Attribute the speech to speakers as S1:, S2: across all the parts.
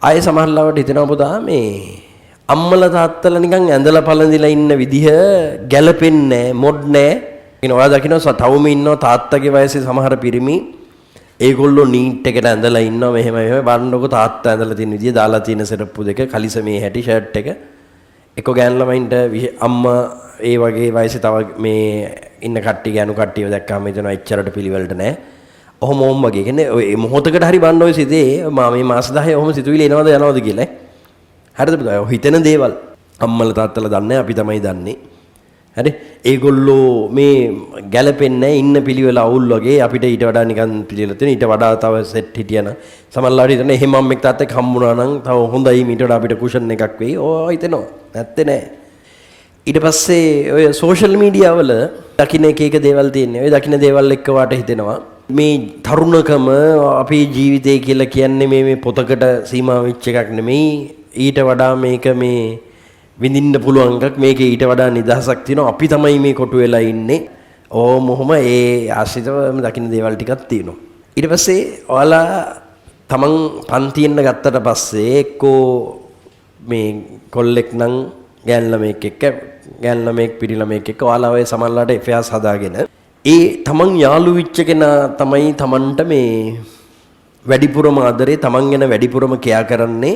S1: ආයේ සමහරවිට හිතෙනවා පුතා මේ අම්මලා තාත්තලා නිකන් ඇඳලා පළඳිලා ඉන්න විදිහ ගැළපෙන්නේ මොඩ් නැහැ. ඉතින් ඔයා දකිනවා තවම ඉන්නවා තාත්තගේ වයසේ සමහර පිරිමි ඒගොල්ලෝ නීට් එකට ඇඳලා ඉන්නවා මෙහෙම බලන්නකො තාත්තා ඇඳලා තියෙන විදිය දාලා තියෙන සෙරප්පු දෙක කලිස මේ හැටි ෂර්ට් එක එක ගෑන් ළමයින්ට අම්මා ඒ වගේ වයසේ තව මේ ඉන්න කට්ටිය ගෑනු කට්ටියව දැක්කම හිතනවා එච්චරට පිළිවෙලට නැහැ. ඔහොම ඕම් වගේ කියන්නේ ඔය මොහොතකට හරි බලන්න ඔය සිතේ මේ මාස 10 ඔහොම සිතුවිලි එනවද යනවද කියලා. හරිද පුතා? ඔය හිතෙන දේවල් අම්මලා තාත්තලා දන්නේ අපි තමයි දන්නේ. හරි ඒගොල්ලෝ මේ ගැළපෙන්නේ ඉන්න පිළිවෙල අවුල් වගේ අපිට ඊට වඩා නිකන් පිළිවෙල තියෙන ඊට වඩා තව සෙට් හිටියන සමහරවිට හිතන එහෙම අම්මෙක් තාත්තෙක් හම්බුණා නම් තව හොඳයි ඊට වඩා අපිට කුෂන් එකක් වෙයි. ඕවා හිතෙනවා නැත්තේ නෑ. ඊට පස්සේ ඔය සෝෂල් මීඩියා වල දකින්න එක දේවල් තියෙනවා. ඔය දකින්න දේවල් එක්ක වාට හිතෙනවා මේ තරුණකම අපේ ජීවිතය කියලා කියන්නේ මේ පොතකට සීමා වෙච්ච එකක් නෙමෙයි. ඊට වඩා මේක මේ විඳින්න පුළුවන් එකක්. මේකේ ඊට වඩා නිදහසක් තියෙනවා. අපි තමයි මේ කොටු වෙලා ඉන්නේ. මොහොම ඒ ආශ්‍රිතව දකින්න දේවල් ටිකක් තියෙනවා. ඊට පස්සේ ඔයාලා තමන් පන්තියෙන්න ගත්තට පස්සේ එක්කෝ මේ කොල්ලෙක් නම් ගෑන් ළමෙක් එක්ක ගෑන් ළමෙක් පිරි ළමෙක් එක්ක ඔයාලා ඔය සමහරලාට එෆයාස් හදාගෙන ඒ තමන් යාළු වෙච්ච කෙනා තමයි තමන්ට මේ වැඩිපුරම ආදරේ තමන් ගැන වැඩිපුරම කෙයා කරන්නේ.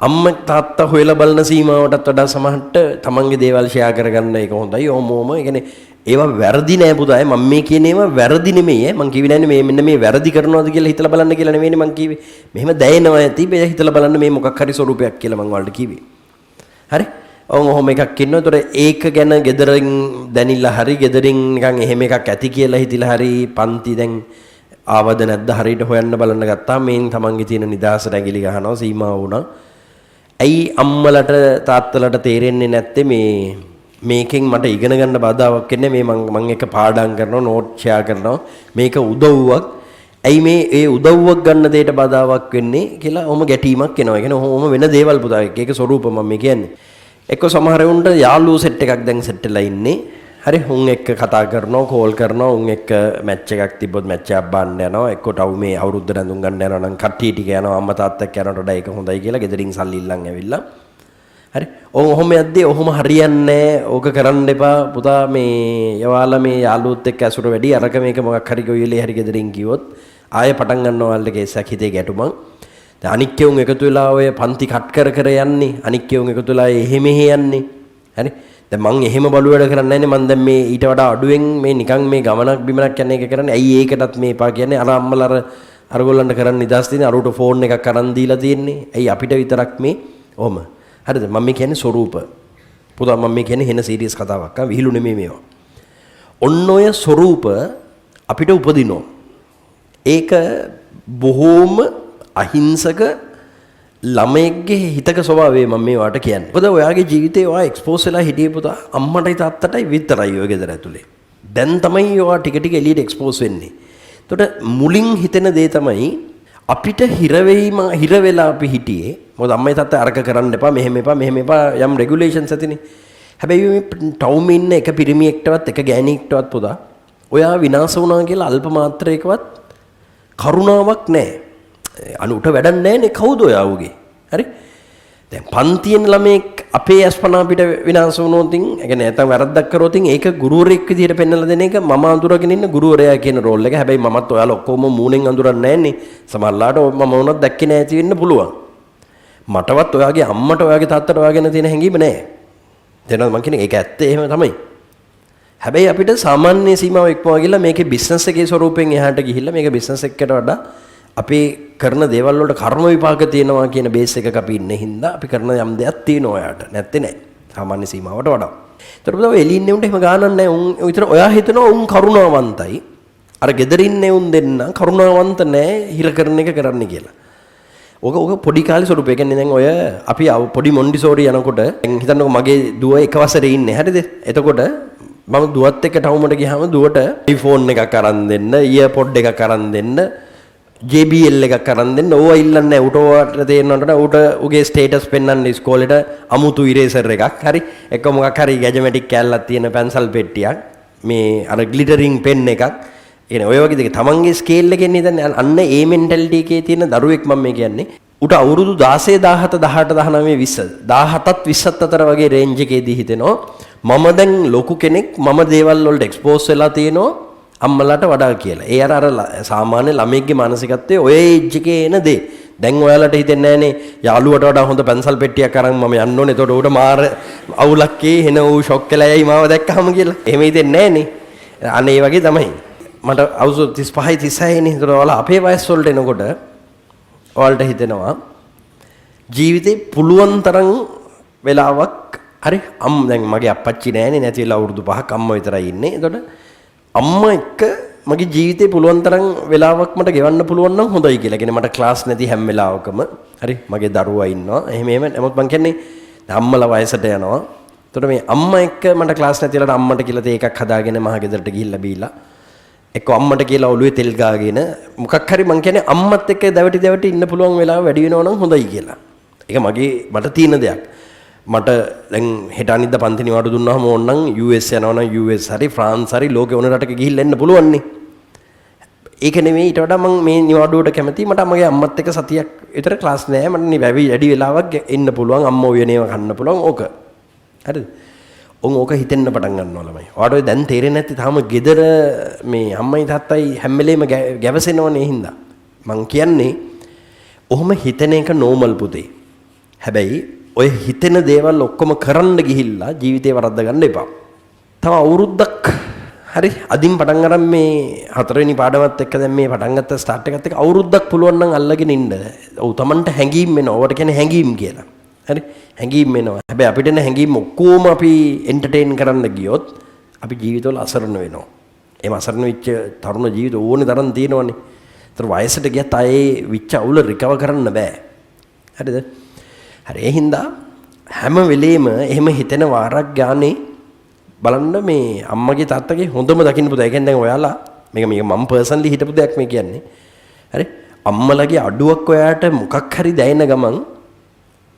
S1: අම්මා තාත්තා හොයලා බලන සීමාවටත් වඩා සමහරට තමන්ගේ දේවල් ෂෙයා කරගන්න එක හොඳයි. ඕමෝම ඒ කියන්නේ ඒවා වැරදි නෑ පුතා. මම මේ කියන ඒවා වැරදි නෙමෙයි. මම කිව්වේ නෑනේ මේ මෙන්න මේ වැරදි කරනවාද කියලා හිතලා බලන්න කියලා නෙමෙයිනේ මම කිව්වේ. මෙහෙම දැනෙනවා ඇති. මේ හිතලා බලන්න මේ මොකක් හරි ස්වරූපයක් කියලා මම වලට කිව්වේ. හරි? ඔහොම එකක් ඉන්නවා. ඒතොර ඒක ගැන ගෙදරින් දැනිලා හරි ගෙදරින් නිකන් එහෙම එකක් ඇති කියලා හිතලා හරි පන්ති දැන් ආවද නැද්ද හරියට හොයන්න බලන්න ගත්තා. මේන් තමන්ගේ තියෙන නිදහසට ඇඟිලි ගහනවා සීමා වුණා. ඇයි අම්මලට තාත්තලට තේරෙන්නේ නැත්තේ මේකෙන් මට ඉගෙන ගන්න බාධාවක් වෙන්නේ මේ මම එක පාඩම් කරනවා නෝට් ෂෙයා කරනවා මේක උදව්වක්. ඇයි මේ ඒ උදව්වක් ගන්න දෙයට බාධාවක් වෙන්නේ කියලා ඔහොම ගැටීමක් එනවා. ඒ කියන්නේ ඔහොම වෙන දේවල් පුතා ඒක ස්වරූප මම කියන්නේ. එක්ක සමහර උන්ට යාළුවෝ සෙට් එකක් දැන් සෙට් වෙලා ඉන්නේ. හරි උන් එක්ක කතා කරනවා කෝල් කරනවා උන් එක්ක මැච් එකක් තිබ්බොත් මැච් එකක් බාන්න යනවා. එක්ක ටව් මේ අවුරුද්ද රැඳුම් ගන්න යනවා නම් කට්ටිය ටික යනවා අම්මා තාත්තා එක්ක යනකොට ඒක හොඳයි කියලා ගෙදරින් සල්ලි ඉල්ලන් ඇවිල්ලා. හරි ඔහොම යද්දී ඔහොම හරියන්නේ ඕක කරන්න එපා පුතා මේ යවාලා මේ යාළුවොත් එක්ක ඇසුර වැඩි අරක මේක මොකක් හරි ගොයිලේ හරි ගෙදරින් කිව්වොත් ආයෙ පටන් ගන්නවා වලට කේසයක් හිතේ ගැටුමක්. දැන් අනික් කෙවුන් එකතු වෙලා ඔය පන්ති කට් කර යන්නේ අනික් කෙවුන් එකතු වෙලා එහෙ මෙහෙ යන්නේ. හරි දැන් මං එහෙම බලු වැඩ කරන්නේ නැහැ. මං දැන් මේ ඊට වඩා අඩුවෙන් මේ නිකන් මේ ගමනක් බිමනක් යන එක කරන්නේ. ඇයි ඒකටත් මේ එපා කියන්නේ? අර අම්මලා අරගොල්ලන්ට කරන්න නිදාස් තියෙන්නේ. අරුට ෆෝන් එකක් අරන් දීලා තියෙන්නේ. ඇයි අපිට විතරක් මේ ඔහම. හරිද? මම මේ කියන්නේ ස්වරූප. පුතා මම මේ කියන්නේ හෙන සීරියස් කතාවක්. විහිළු නෙමෙයි මේවා. ඔන්න ඔය ස්වරූප අපිට උපදිනවා. ඒක බොහෝම අහිංසක ළමයෙක්ගේ හිතක ස්වභාවය මම මේ වාට කියන්නේ. මොකද ඔයාගේ ජීවිතේ ඔයා එක්ස්පෝස් වෙලා හිටියේ පුතා අම්මටයි තාත්තටයි විතරයි ඔය ගෙදර ඇතුලේ. දැන් තමයි ඔයා ටික ටික එළියට එක්ස්පෝස් වෙන්නේ. එතකොට මුලින් හිතෙන දේ තමයි අපිට හිර වෙලා අපි හිටියේ. මොකද අම්මයි තාත්තා අරක කරන්න එපා මෙහෙම එපා යම් රෙගුලේෂන්ස් ඇතිනේ. හැබැයි මේ ටවුම් ඉන්න එක පිරිමියෙක්ටවත් එක ගෑණියෙක්ටවත් පුතා ඔයා විනාශ වුණා කියලා අල්ප මාත්‍රයකවත් කරුණාවක් නැහැ. අනුට වැඩක් නැහැනේ කවුද ඔයාවගේ. හරි? දැන් පන්තියෙන් ළමෙක් අපේ අස්පනා අපිට විනාශ වුණොත් ඒ කියන්නේ නැත්නම් වැරද්දක් කරොත් ඒක ගුරුවරයෙක් විදිහට පෙන්වලා දෙන එක මම අඳුරගෙන ඉන්න ගුරුවරයා කියන රෝල් එක. හැබැයි මමත් ඔයාලා ඔක්කොම මූණෙන් අඳුරන්නේ නැන්නේ. සමහරලාට මම වුණත් දැක්කේ නැති වෙන්න පුළුවන්. මටවත් ඔයාගේ අම්මට ඔයාගේ තාත්තට ඔයා ගැන තියෙන හැඟීම නැහැ. දැන් මම කියන්නේ ඒක ඇත්ත එහෙම තමයි. හැබැයි අපිට සාමාන්‍ය සීමාව ඉක්මවා ගිහලා මේකේ බිස්නස් එකේ ස්වරූපයෙන් එහාට ගිහිල්ලා මේක බිස්නස් එකකට වඩා අපි කරන දේවල් වලට කර්ම විපාක තියෙනවා කියන බේස් එකක අපි ඉන්නේ හින්දා අපි කරන යම් දෙයක් තියෙනවා ඔයාට. නැත්තේ නෑ. සාමාන්‍ය සීමාවට වඩා. ඒතර බුදා ඔය එළින් නෙවුන්ට එහෙම ගානක් නෑ. උන් විතර ඔයා හිතනවා උන් කරුණාවන්තයි. අර ගෙදරින් නෙවුන් දෙන්න කරුණාවන්ත නෑ හිර කරන එක කරන්න කියලා. ඔක පොඩි කාලේ ස්වරූපය. ඒ කියන්නේ දැන් ඔය අපි පොඩි මොන්ඩිසෝරි යනකොට දැන් හිතන්නකෝ මගේ දුව එක වසරේ ඉන්නේ. හරිද? එතකොට මම දුවත් එක්ක ටවුමට ගියාම දුවට iPhone එකක් අරන් දෙන්න, earpod එකක් අරන් දෙන්න, JBL එකක් අරන් දෙන්න. ඕවා ඉල්ලන්නේ නැහැ. උට තේරෙනවට උට උගේ ස්ටේටස් පෙන්වන්න ඉස්කෝලේට අමුතු ඉරේසර් එකක්. හරි. එක මොකක් හරි ගැජමැටික් කෑල්ලක් තියෙන පැන්සල් පෙට්ටියක්. මේ අර ග්ලිටරින් පෙන් එකක්. කියන්නේ ඔය වගේ දෙක තමන්ගේ ස්කේල් එකෙන් ඉතින් අන්න ඒ මෙන්ටැලිටි එකේ තියෙන දරුවෙක් මම මේ කියන්නේ. උට අවුරුදු 16 17 18 19 20 17ත් 20ත් අතර වගේ රේන්ජ් එකේදී හිතෙනවා මම දැන් ලොකු කෙනෙක් මම දේවල් වලට එක්ස්පෝස් වෙලා තියෙනවා අම්මලාට වඩා කියලා. ඒ අර සාමාන්‍ය ළමයෙක්ගේ මානසිකත්වයේ ඔය ඒජ් එකේ එන දේ. දැන් ඔයාලට හිතෙන්නේ නැහනේ යාළුවට වඩා හොඳ පැන්සල් පෙට්ටියක් අරන් මම යන්න ඕනේ. එතකොට උඩ මාර අවුලක් එන ඌ ෂොක් වෙලා යයි මාව දැක්කහම කියලා. එහෙම හිතෙන්නේ නැහනේ. අනේ ඒ වගේ තමයි. මට අවුරුදු 35 36 නේ. එතකොට ඔයාලා අපේ වයස් වලට එනකොට ඔයාලට හිතෙනවා ජීවිතේ පුළුවන් තරම් වෙලාවක් හරි දැන් මගේ අප්පච්චි නෑනේ නැති වෙලා අවුරුදු 5ක් අම්මා විතරයි ඉන්නේ. එතකොට අම්මා එක්ක මගේ ජීවිතේ පුළුවන් තරම් වෙලාවක් මට ගෙවන්න පුළුවන් නම් හොඳයි කියලා. කියන්නේ මට ක්ලාස් නැති හැම වෙලාවකම හරි මගේ දරුවා ඉන්නවා. එහෙම නමුත් මං කියන්නේ අම්මලා වයසට යනවා. එතකොට මේ අම්මා එක්ක මට ක්ලාස් නැති වෙලාවට අම්මට කියලා තේ එකක් හදාගෙන මහ ගෙදරට ගිහිල්ලා බීලා එක්ක අම්මට කියලා ඔළුවේ තෙල් ගාගෙන මොකක් හරි මං කියන්නේ අම්මත් එක්ක දැවටි ඉන්න පුළුවන් වෙලාව වැඩි වෙනවා නම් හොඳයි කියලා. ඒක මට තියෙන දෙයක්. මට දැන් හෙට අනිද්දා පන්ති නිවාඩු දුන්නාම ඕනනම් US යනවා නම් US හරි ෆ්‍රාන්ස් හරි ලෝකේ ඕන රටක ගිහිල්ලා එන්න පුළුවන් නේ. ඒක නෙමෙයි ඊට වඩා මම මේ නිවාඩුවට කැමතියි. මට මගේ අම්මත් එක්ක සතියක් විතර ක්ලාස් නෑ. මට වැඩි වෙලාවක් එන්න පුළුවන්. අම්මා උයනේව කන්න පුළුවන් ඕක. හරිද? ඕක හිතෙන්න පටන් ගන්නවා ළමයි. ඔයාට දැන් තේරෙන්නේ නැති තාම ගෙදර මේ අම්මයි තාත්තයි හැම වෙලේම ගැවසෙනවනේ හින්දා. මං කියන්නේ ඔහොම හිතන එක නෝමල් පුතේ. හැබැයි ඔය හිතෙන දේවල් ඔක්කොම කරන්න ගිහිල්ලා ජීවිතේ වරද්ද ගන්න එපා. තව අවුරුද්දක් හරි අදින් පටන් අරන් මේ 4 වෙනි පාඩමත් එක්ක දැන් මේ පටන් ගත්ත ස්ටාර්ට් එකත් එක්ක අවුරුද්දක් පුළුවන් නම් අල්ලගෙන ඉන්න. ඔව් Tamanට හැංගීම් වෙනවා. ඔවට කියන්නේ හැංගීම් කියලා. හරි හැංගීම් වෙනවා. හැබැයි අපිට එන හැංගීම් ඔක්කොම අපි එන්ටර්ටේන් කරන්න ගියොත් අපි ජීවිතවල අසරණ වෙනවා. එහෙම අසරණ වෙච්ච තරුණ ජීවිත ඕනේ තරම් තියෙනවනේ. ඒතර වයසට ගියත් ආයේ විච්ච අවුල රිකවර් කරන්න බෑ. හරිද? හරි ඒ හින්දා හැම වෙලේම එහෙම හිතෙන වාරක් ගානේ බලන්න මේ අම්මගේ තාත්තගේ හොඳම දකින්න පුතා. ඒ කියන්නේ දැන් ඔයාලා මේක මම පර්සනලි හිතපු දෙයක් මේ කියන්නේ. හරි අම්මලාගේ අඩුවක් ඔයාට මොකක් හරි දැනෙන ගමන්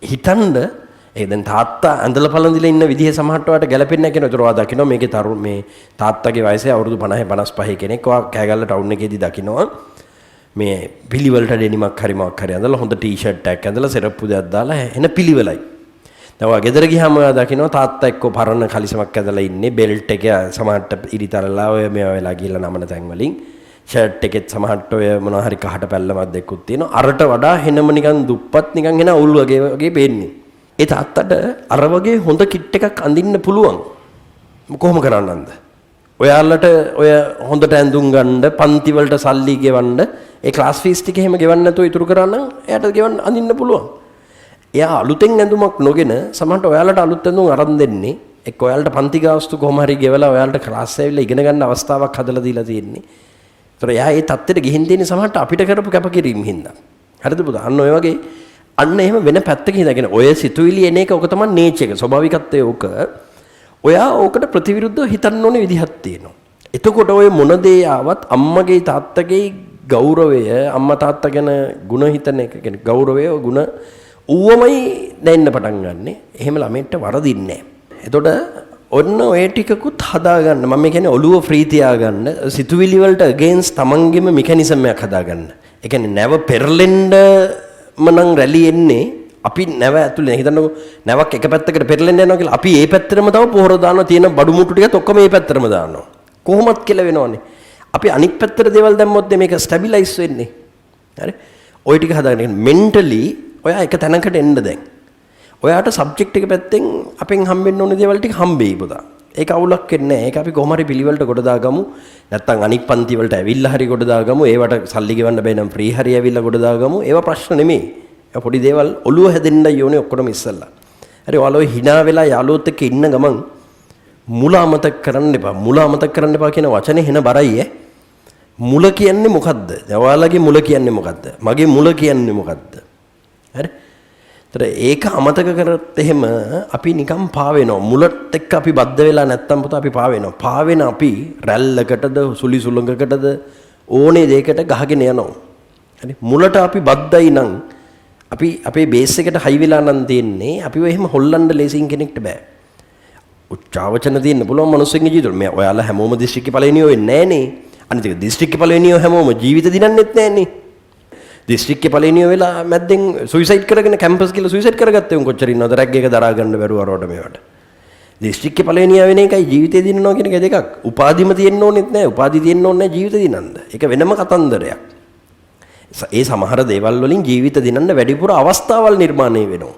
S1: හිතන්න ඒ දැන් තාත්තා ඇඳලා පළඳිලා ඉන්න විදිහ සමහරට ඔයාට ගැලපෙන්නේ නැහැ කියන උතර ඔයා දකිනවා මේකේ තරුණ මේ තාත්තගේ වයසේ අවුරුදු 50 55 කෙනෙක් ඔයා කෑගල්ල ටවුන් එකේදී දකිනවා මේ පිළිවෙලට ඩෙනිමක් හරි මොකක් හරි ඇඳලා හොඳ ටී-ෂර්ට් එකක් ඇඳලා සෙරප්පු දෙයක් දාලා එන පිළිවෙලයි. දැන් ඔයා ගෙදර ගියාම ඔයා දකිනවා තාත්තා එක්ක පරණ කලිසමක් ඇඳලා ඉන්නේ බෙල්ට් එක සමහරට ඉරිතරලා ඔය මේවා වෙලා ගිහලා නමන තැන් වලින් ෂර්ට් එකෙත් සමහරට ඔය මොනවා හරි කහට පැල්ලමක් දෙකකුත් තියෙනවා. අරට වඩා හෙනම නිකන් දුප්පත් නිකන් එන අවුල් වගේ පේන්නේ. ඒ තාත්තට අර වගේ හොඳ කිට් එකක් අඳින්න පුළුවන්. කොහොම කරන්නන්ද? ඔයාලට ඔය හොඳට ඇඳුම් ගන්න, පන්ති වලට සල්ලි ගෙවන්න, ඒ ක්ලාස් ෆීස් ටික එහෙම ගෙවන්න නැතුව ඉතුරු කරා නම් එයාට ගෙවන්න අඳින්න පුළුවන්. එයා අලුතෙන් ඇඳුමක් නොගෙන සමහරට ඔයාලට අලුත් ඇඳුම් අරන් දෙන්නේ. එක්ක ඔයාලට පන්ති ගාස්තු කොහොම හරි ගෙවලා ඔයාලට ක්ලාස් ඇවිල්ලා ඉගෙන ගන්න අවස්ථාවක් හදලා දීලා තියෙන්නේ. ඒතර එයා ඒ தත්තෙට ගිහින් තියෙන්නේ සමහරට අපිට කරපු කැපකිරීම හින්දා. හරිද පුතා? අන්න ඔය වගේ අන්න එහෙම වෙන පැත්තකින් ඉඳගෙන ඔය සිතුවිලි එන එක ඔක තමයි නේචර් එක. ස්වභාවිකත්වය ඕක. ඔයා ඕකට ප්‍රතිවිරුද්ධව හිතන්න ඕනේ විදිහක් තියෙනවා. එතකොට ඔය මොන දේ ආවත් අම්මගේ තාත්තගේ ගෞරවය අම්මා තාත්තා ගැන ಗುಣ හිතන එක කියන්නේ ගෞරවය ಗುಣ ඌවමයි දැනෙන්න පටන් ගන්නෙ. එහෙම ළමෙන්ට වරදින්නේ නැහැ. එතකොට ඔන්න ඔය ටිකකුත් හදාගන්න. මම කියන්නේ ඔළුව ෆ්‍රී තියාගන්න. සිතුවිලි වලට අගේන්ස්ට් තමන්ගේම මෙකැනිසම් එකක් හදාගන්න. ඒ කියන්නේ නැව පෙරලෙන්න මනම් රැලි එන්නේ අපි නැව ඇතුලේ හිතන්නකෝ නැවක් එක පැත්තකට පෙරලෙන්න යනවා කියලා අපි ඒ පැත්තටම තව පොහොර දානවා තියෙන බඩු මුට්ටු ටිකත් ඔක්කොම ඒ පැත්තටම දානවා. කොහොමත් කියලා වෙනවනේ. අපි අනිත් පැත්තට දේවල් දැම්මොත් මේක ස්ටැබිලයිස් වෙන්නේ. හරි? ওই ටික හදාගන්න. මෙන්ටලි ඔයා එක තැනකට එන්න දැන්. ඔයාට සබ්ජෙක්ට් එක පැත්තෙන් අපෙන් හම්බෙන්න ඕන දේවල් ටික හම්බෙයි පුතා. ඒක අවුලක් වෙන්නේ නැහැ. ඒක අපි කොහොම හරි පිළිවෙලට කොට දාගමු. නැත්තම් අනිත් පන්ති වලට ඇවිල්ලා හරි කොට දාගමු. ඒවට සල්ලි ගෙවන්න බෑ නම් ෆ්‍රී හරි ඇවිල්ලා කොට දාගමු. ඒවා ප්‍රශ්න නෙමෙයි. ඒ පොඩි දේවල් ඔළුව හැදෙන්නයි ඕනේ ඔක්කොම ඉස්සල්ලා. හරි ඔයාලා ඔය hina වෙලා යාළුවොත් එක්ක ඉන්න ගමන් මුල අමතක කරන්න එපා. මුල අමතක කරන්න එපා කියන වචනේ හෙන බරයි ඈ. මුල කියන්නේ මොකද්ද? ඔයාලගේ මුල කියන්නේ මොකද්ද? මගේ මුල කියන්නේ මොකද්ද? හරි? ඒතර ඒක අමතක කරත් එහෙම අපි නිකන් පාවෙනවා. මුලත් එක්ක අපි බද්ධ වෙලා නැත්තම් පුතා අපි පාවෙනවා. පාවෙන අපි රැල්ලකටද සුලි සුලඟකටද ඕනේ දෙයකට ගහගෙන යනවා. හරි? මුලට අපි බද්ධයි නම් අපි අපේ බේස් එකට හයි වෙලා නම් තියෙන්නේ අපිව එහෙම හොල්ලන්න ලේසින් කෙනෙක්ට බෑ. උච්චාවචන තියෙන්න පුළුවන් මිනිස්සුන්ගේ ජීවිතවල. මේ ඔයාලා හැමෝම දිස්ත්‍රික්ක පළවෙනියෝ වෙන්නේ නැහනේ. අනිත් එක දිස්ත්‍රික්ක පළවෙනියෝ හැමෝම ජීවිත දිනන්නෙත් නැහනේ. දිස්ත්‍රික්කේ පළවෙනිය වෙලා මැද්දෙන් සුයිසයිඩ් කරගෙන කැම්පස් කියලා සුයිසයිඩ් කරගත්තේ උන් කොච්චර ඉන්නවද රැග් එක දරා ගන්න බැරුව අරවට මේවට. දිස්ත්‍රික්කේ පළවෙනිය වෙන එකයි ජීවිතේ දිනනවා කියන එක දෙකක්. උපාධිම තියෙන්න ඕනෙත් නැහැ. උපාධි තියෙන්න ඕනේ නැහැ ජීවිත දිනන්න. ඒක වෙනම කතන්දරයක්. ඒ සමහර දේවල් වලින් ජීවිත දිනන්න වැඩිපුර අවස්ථාවල් නිර්මාණය වෙනවා.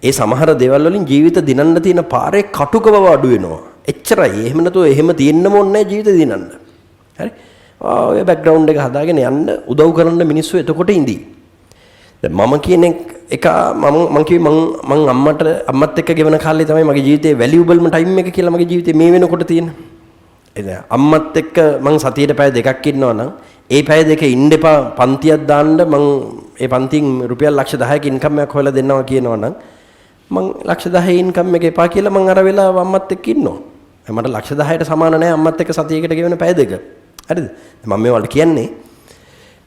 S1: ඒ සමහර දේවල් වලින් ජීවිත දිනන්න තියෙන පාරේ කටුක බව අඩු වෙනවා. එච්චරයි. එහෙම නැතුව එහෙම තියෙන්නම ඕනේ නැහැ ජීවිත දිනන්න. හරි? ඔය බෑග්ග්‍රවුන්ඩ් එක හදාගෙන යන්න උදව් කරන්න මිනිස්සු එතකොට ඉඳී. දැන් මම කියන එක මම කිව්වේ මං අම්මත් එක්ක ගෙවන කාලේ තමයි මගේ ජීවිතේ වැලියබල්ම ටයිම් එක කියලා මගේ ජීවිතේ මේ වෙනකොට තියෙන. එද අම්මත් එක්ක මං සතියේ පැය දෙකක් ඉන්නවා නම් ඒ පැය දෙක ඉන්න එපා පන්තියක් දාන්න මං ඒ පන්තියෙන් රුපියල් ලක්ෂ 10ක ඉන්කම් එකක් හොයලා දෙන්නවා කියනවා නම් මං ලක්ෂ 10 ඉන්කම් එක එපා කියලා මං අර වෙලාව අම්මත් එක්ක ඉන්නවා. මට ලක්ෂ 10ට සමාන නැහැ අම්මත් එක්ක සතියකට ගෙවන පැය දෙක. හරිද? මම මේ වලට කියන්නේ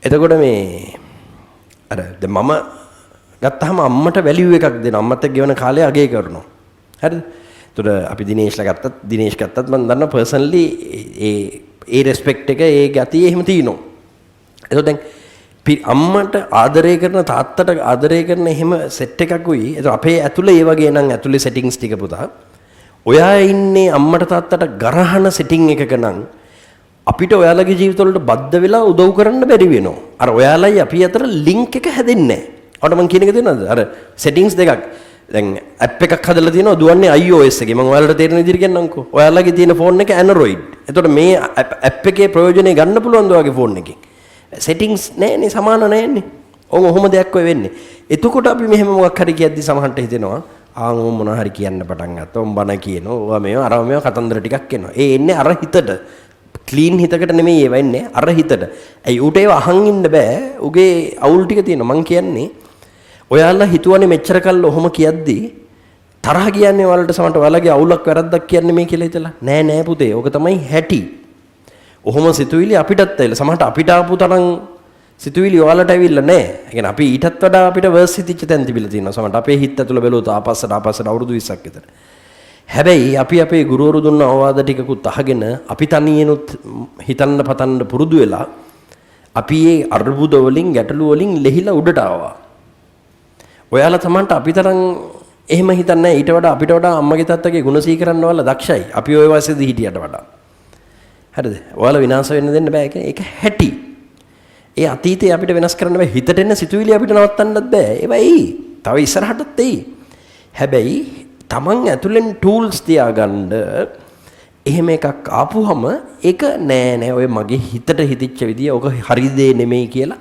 S1: එතකොට මේ අර දැන් මම ගත්තාම අම්මට වැලියු එකක් දෙන අම්මත් එක්ක ගෙවන කාලය අගය කරනවා. හරිද? ඒතර අපි දිනේෂ් ගත්තත් මම දන්නවා පර්සනලි ඒ රෙස්පෙක්ට් එක ඒ ගතිය එහෙම තියෙනවා. එතකොට දැන් අම්මට ආදරය කරන තාත්තට ආදරය කරන එහෙම සෙට් එකකුයි. එතකොට අපේ ඇතුලේ ඒ වගේ නම් ඇතුලේ සෙටින්ග්ස් ටික පුතා. ඔයා ඉන්නේ අම්මට තාත්තට ගරහන සෙටින් එකක නම් අපිට ඔයාලගේ ජීවිතවලට බද්ධ වෙලා උදව් කරන්න බැරි වෙනවා. අර ඔයාලයි අපි අතර ලින්ක් එක හැදෙන්නේ නැහැ. ඔයාලට මම කියන එක තේරෙනවද? අර සෙටින්ග්ස් දෙකක්. දැන් ඇප් එකක් හදලා තියෙනවා දුවන්නේ iOS එකේ. මම ඔයාලට තේරෙන විදිහට කියන්නම්කෝ. ඔයාලගේ තියෙන ෆෝන් එක Android. එතකොට මේ ඇප් එකේ ප්‍රයෝජනෙ ගන්න පුළුවන් ද ඔයාගේ ෆෝන් එකෙන්? සෙටින්ග්ස් නැහැනේ සමාන නැහැනේ. ඔහොම දෙයක් ඔය වෙන්නේ. එතකොට අපි මෙහෙම මොකක් හරි කියද්දි සමහරට හිතෙනවා ආ මොන හරි කියන්න පටන් ගත්තා. උඹ බන කියනවා. ඔයා මේවා අර මේවා කතන්දර ටිකක් එනවා. ඒ එන්නේ අර හිතට. ක්ලීන් හිතකට නෙමෙයි ඒව එන්නේ අර හිතට. ඇයි ඌට ඒව අහන් ඉන්න බෑ. උගේ අවුල් ටික තියෙනවා. මං කියන්නේ ඔයාලා හිතුවනේ මෙච්චර කල් ඔහොම කියද්දි තරහ කියන්නේ ඔයාලට සමහරට ඔයාලගේ අවුලක් වැරද්දක් කියන්නේ මේ කියලා හිතලා. නෑ පුතේ. ඕක තමයි හැටි. ඔහොම සිතුවිලි අපිටත් ඇවිල්ලා සමහරට අපිට ආපු තරම් සිතුවිලි ඔයාලට ඇවිල්ලා නෑ. ඒ කියන්නේ අපි ඊටත් වඩා අපිට වර්ස් හිතිච්ච තැන් තිබිලා තියෙනවා. සමහරට අපේ හිත ඇතුළ බැලුවොත් ආපස්සට අවුරුදු 20ක් විතර. හැබැයි අපි අපේ ගුරුවරු දුන්න අවවාද ටිකකුත් අහගෙන අපි තනියෙනුත් හිතන්න පතන්න පුරුදු වෙලා අපි මේ අර්බුද වලින් ගැටලු වලින් ලෙහිලා උඩට ආවා. ඔයාලා තමන්ට අපි තරම් එහෙම හිතන්නේ නැහැ. ඊට වඩා අපිට වඩා අම්මගේ තාත්තගේ ගුණ සිහි කරන්න ඔයාලා දක්ෂයි. අපි ওই වයසේදී හිටියට වඩා. හරිද? ඔයාලා විනාශ වෙන්න දෙන්න බෑ. ඒක හැටි. ඒ අතීතේ අපිට වෙනස් කරන්න බෑ. හිතට එන සිතුවිලි අපිට නවත්තන්නත් බෑ. ඒවයි. තව ඉස්සරහටත් එයි. හැබැයි තමන් ඇතුලෙන් ටූල්ස් තියාගන්න එහෙම එකක් ආපුවම ඒක නෑ ඔය මගේ හිතට හිතිච්ච විදිය ඔක හරි දේ නෙමෙයි කියලා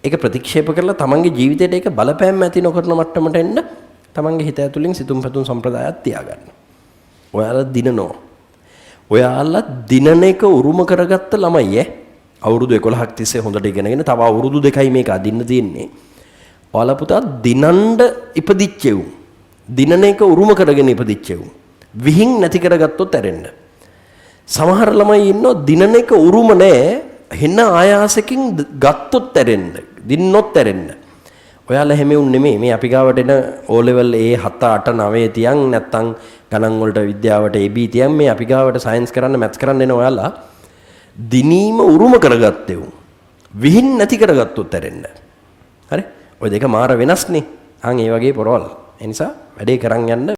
S1: ඒක ප්‍රතික්ෂේප කරලා තමන්ගේ ජීවිතේට ඒක බලපෑම් ඇති නොකරන මට්ටමට එන්න තමන්ගේ හිත ඇතුලෙන් සිතුම් පැතුම් සම්ප්‍රදායක් තියාගන්න. ඔයාලා දිනනවා. ඔයාලා දිනන එක උරුම කරගත්ත ළමයි අවුරුදු 11ක් තිස්සේ හොඳට ඉගෙනගෙන තව අවුරුදු 2යි මේක අදින්න තියෙන්නේ. ඔයාලා පුතා දිනන්න ඉපදිච්චෙව්. දිනන එක උරුම කරගෙන ඉපදිච්චෙව්. විහිං නැති කරගත්තොත් ඇරෙන්න. සමහර ළමයි ඉන්නෝ දිනන එක උරුම නැහැ. හෙන ආයාසකින් ගත්තොත් ඇරෙන්න. දින්නොත් ඇරෙන්න. ඔයාලා හැමෙවුන් නෙමෙයි. මේ අපි ගාවට එන O level A 7 8 9 තියන් නැත්තම් ගණන් වලට විද්‍යාවට AB තියන් මේ අපි ගාවට සයන්ස් කරන්න මැත්ස් කරන්න එන ඔයාලා දිනීම උරුම කරගත්තෙව්. විහිං නැති කරගත්තොත් ඇරෙන්න. හරි? ඔය දෙක මාර වෙනස්නේ. අන් ඒ වගේ පොරවල්. ඒ නිසා වැඩේ කරන් යන්න